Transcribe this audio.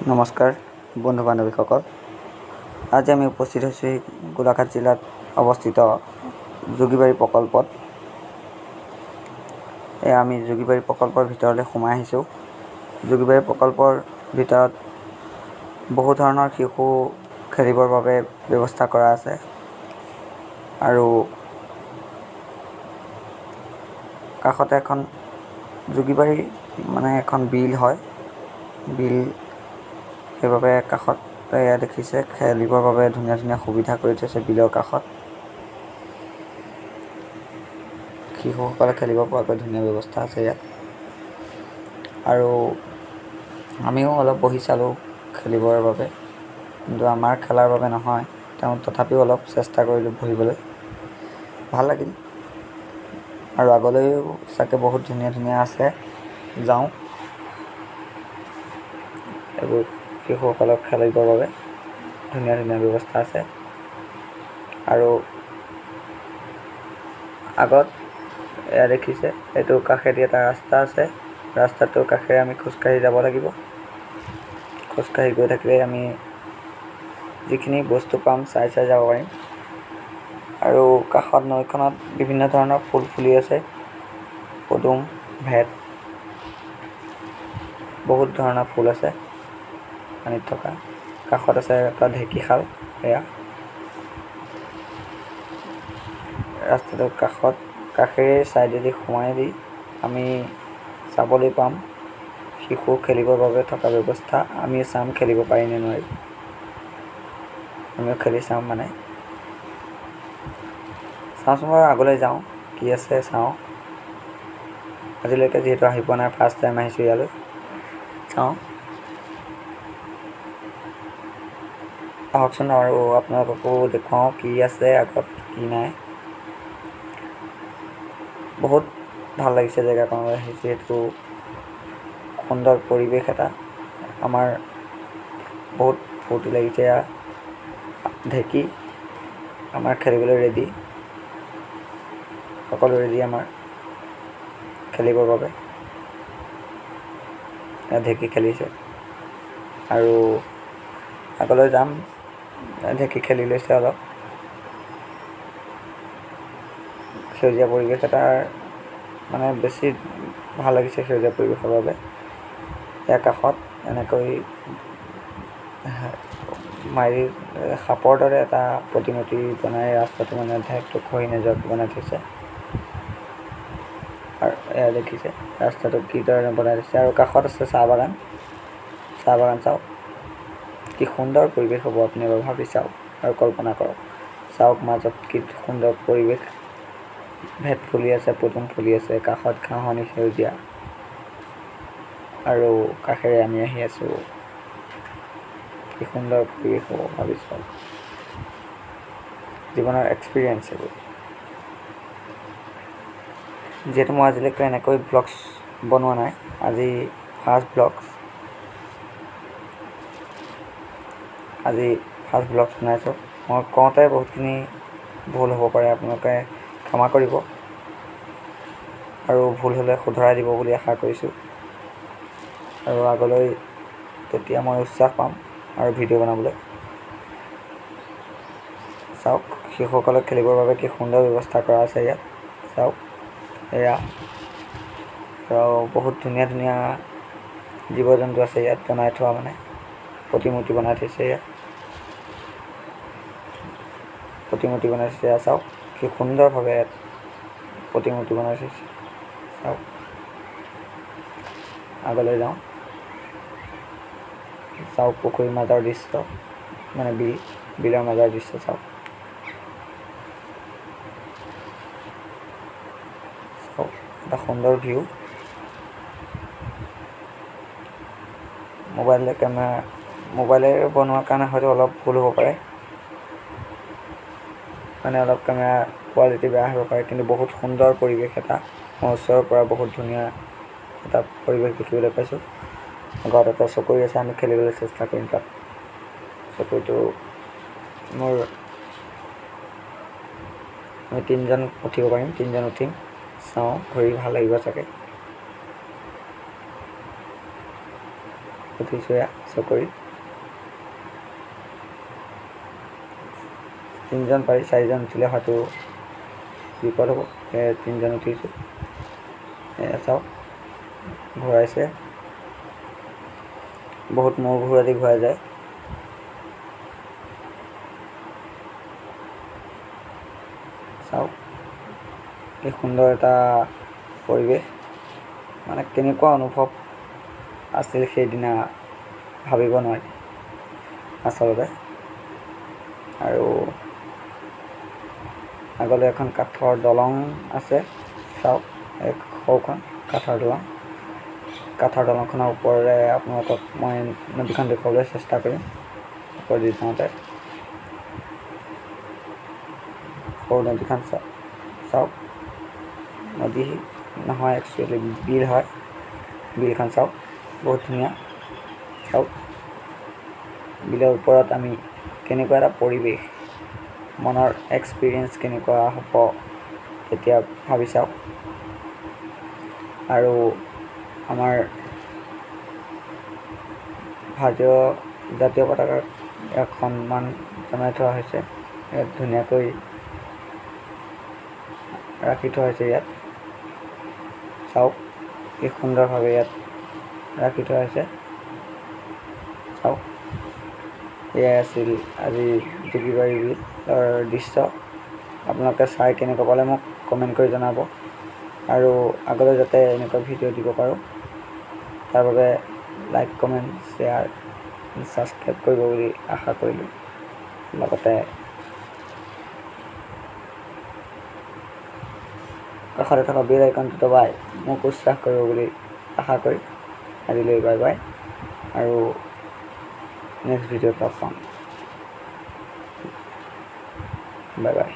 নমস্কাৰ বন্ধু বান্ধৱীসকল, আজি আমি উপস্থিত হৈছোঁ গোলাঘাট জিলাত অৱস্থিত যোগীবাৰী প্ৰকল্পত। আমি যোগীবাৰী প্ৰকল্পৰ ভিতৰলৈ সোমাই আহিছোঁ। যোগীবাৰী প্ৰকল্পৰ ভিতৰত বহু ধৰণৰ শিশু খেলিবৰ বাবে ব্যৱস্থা কৰা আছে আৰু কাষতে এখন যোগীবাৰী এখন বিল হয়। বিল সেইবাবে কাষত দেখিছে খেলিবৰ বাবে ধুনীয়া ধুনীয়া সুবিধা কৰি থৈছে। বিলৰ কাষত শিশুসকলে খেলিব পৰাকৈ ধুনীয়া ব্যৱস্থা আছে ইয়াত। আৰু আমিও অলপ বহি চালোঁ খেলিবৰ বাবে, কিন্তু আমাৰ খেলাৰ বাবে নহয়, তথাপিও অলপ চেষ্টা কৰিলোঁ বহিবলৈ, ভাল লাগিল। আৰু আগলৈও চাগে বহুত ধুনীয়া ধুনীয়া আছে, যাওঁ। এইবোৰ শিশুসকলক খেলিবৰ বাবে ধুনীয়া ধুনীয়া ব্যৱস্থা আছে। আৰু আগত দেখিছে এইটো কাষেদি এটা ৰাস্তা আছে। ৰাস্তাটোৰ কাষেৰে আমি খোজকাঢ়ি যাব লাগিব। খোজকাঢ়ি গৈ থাকিলে আমি যিখিনি বস্তু পাম চাই যাব পাৰিম। আৰু কাষত নৈখনত বিভিন্ন ধৰণৰ ফুল ফুলি আছে, পদুম, ভেট, বহুত ধৰণৰ ফুল আছে পানীত থকা। কাষত আছে এটা ঢেঁকীশাল। ৰাস্তাটোৰ কাষেৰে ছাইডেদি সোমাই দি আমি চাবলৈ পাম শিশু খেলিবৰ বাবে থকা ব্যৱস্থা। আমি চাম খেলিব পাৰি নে নোৱাৰি। আমিও খেলি চাম চাওঁচোন বাৰু, আগলৈ যাওঁ, কি আছে চাওঁ। আজিলৈকে যিহেতু আহি পোৱা নাই, ফাৰ্ষ্ট টাইম আহিছোঁ ইয়ালৈ, চাওঁ। আহকচোন আৰু আপোনালোককো দেখুৱাওঁ কি আছে আগত, কি নাই। বহুত ভাল লাগিছে জেগাকণলৈ আহি, যিহেতু সুন্দৰ পৰিৱেশ এটা। আমাৰ বহুত ফূৰ্তি লাগিছে। ঢেঁকী আমাৰ খেলিবলৈ ৰেডি, সকলো ৰেডি আমাৰ খেলিবৰ বাবে। ঢেঁকী খেলিছে আৰু আগলৈ যাম। ঢেঁকী খেলি লৈছে অলপ। সেউজীয়া পৰিৱেশ এটাৰ বেছি ভাল লাগিছে সেউজীয়া পৰিৱেশৰ বাবে। ইয়াৰ কাষত এনেকৈ মাৰি সাপৰ দৰে এটা প্ৰতিমূৰ্তি বনাই ৰাস্তাটো ঠেকটো খহি নোযোৱাকৈ বনাই থৈছে। আৰু দেখিছে ৰাস্তাটো কিদৰে বনাই থৈছে। আৰু কাষত আছে চাহ বাগান। চাহ বাগান চাওক, কি সুন্দৰ পৰিৱেশ হ'ব আপুনি এবাৰ ভাবি চাওক আৰু কল্পনা কৰক। চাওক মাজত কি সুন্দৰ পৰিৱেশ, ভেট ফুলি আছে, পদুম ফুলি আছে, কাষত ঘাঁহনি সেউজীয়া, আৰু কাষেৰে আমি আহি আছোঁ। কি সুন্দৰ পৰিৱেশ হ'ব ভাবি চাওক। জীৱনৰ এক্সপিৰিয়েঞ্চ এইবোৰ। যিহেতু মই আজিলৈকে এনেকৈ ব্লগছ বনোৱা নাই, আজি ফাৰ্ষ্ট ব্লগছ বনাইছোঁ। মই কওঁতে বহুতখিনি ভুল হ'ব পাৰে, আপোনালোকে ক্ষমা কৰিব আৰু ভুল হ'লে শুধৰাই দিব বুলি আশা কৰিছোঁ। আৰু আগলৈ তেতিয়া মই উৎসাহ পাম আৰু ভিডিঅ' বনাবলৈ। চাওক শিশুসকলক খেলিবৰ বাবে কি সুন্দৰ ব্যৱস্থা কৰা আছে ইয়াত, চাওক। আৰু বহুত ধুনীয়া ধুনীয়া জীৱ জন্তু আছে ইয়াত বনাই থোৱা, প্ৰতিমূৰ্তি বনাই থৈছে ইয়াত। চাওক কি সুন্দৰভাৱে ইয়াত প্ৰতিমূৰ্তি বনাই থৈছে, চাওক। আগলৈ যাওঁ, চাওক পুখুৰীৰ মাজৰ দৃশ্য, বিলৰ মাজৰ দৃশ্য চাওক। এটা সুন্দৰ ভিউ। মোবাইলেৰে বনোৱাৰ কাৰণে হয়তো অলপ ভুল হ'ব পাৰে, অলপ কেমেৰা কোৱালিটি বেয়া হ'ব পাৰে, কিন্তু বহুত সুন্দৰ পৰিৱেশ এটা। মই ওচৰৰ পৰা বহুত ধুনীয়া এটা পৰিৱেশ দেখিবলৈ পাইছোঁ। ঘৰত এটা চকৰি আছে, আমি খেলিবলৈ চেষ্টা কৰিম তাত। চকৰিটো আমি 3জন উঠিব পাৰিম, 3জন উঠিম, চাওঁ, ঘূৰি ভাল লাগিব চাগে। উঠিছোঁ এয়া চকৰি 3জন পাৰি 4জন উঠিলে হয়তো বিপদ হ'ব। 3জন উঠিছোঁ। এয়া চাওক ঘূৰাইছে, বহুত মূৰ ঘূৰাই ঘূৰাই যায়। চাওক এই সুন্দৰ এটা পৰিৱেশ, মানে কেনেকুৱা অনুভৱ আছিল সেইদিনা ভাবিব নোৱাৰি আচলতে। আৰু আগলৈ এখন কাঠৰ দলং আছে, চাওক এই সৰুখন কাঠৰ দলং। কাঠৰ দলংখনৰ ওপৰেৰে আপোনালোকক মই নদীখন দেখুৱাবলৈ চেষ্টা কৰিম। ওপৰেদি যাওঁতে সৰু নদীখন চাওক, নদী নহয় একচুৱেলি বিল হয়। বিলখন চাওক বহুত ধুনীয়া। চাওক বিলৰ ওপৰত আমি কেনেকুৱা এটা পৰিৱেশ, মনৰ এক্সপিৰিয়েঞ্চ কেনেকুৱা হ'ব তেতিয়া ভাবি চাওক। আৰু আমাৰ ভাৰতীয় জাতীয় পতাকাক ইয়াক সন্মান জনাই থোৱা হৈছে। ইয়াত ধুনীয়াকৈ ৰাখি থোৱা হৈছে। ইয়াত চাওক কি সুন্দৰভাৱে ইয়াত ৰাখি থোৱা হৈছে। চাওক এয়াই আছিল আজি যোগীবাৰী বিলৰ দৃশ্য। আপোনালোকে চাই কেনেকুৱা পালে মোক কমেণ্ট কৰি জনাব। আৰু আগলৈ যাতে এনেকুৱা ভিডিঅ' দিব পাৰোঁ তাৰ বাবে লাইক, কমেণ্ট, শ্বেয়াৰ, ছাবস্ক্ৰাইব কৰিব বুলি আশা কৰিলোঁ। লগতে কাষতে থকা বেল আইকনটো দবাই মোক উৎসাহ কৰিব বুলি আশা কৰি আজিলৈ বাই বাই। আৰু নেক্সট ভিডিঅ'ত লগ পাম। Bye bye.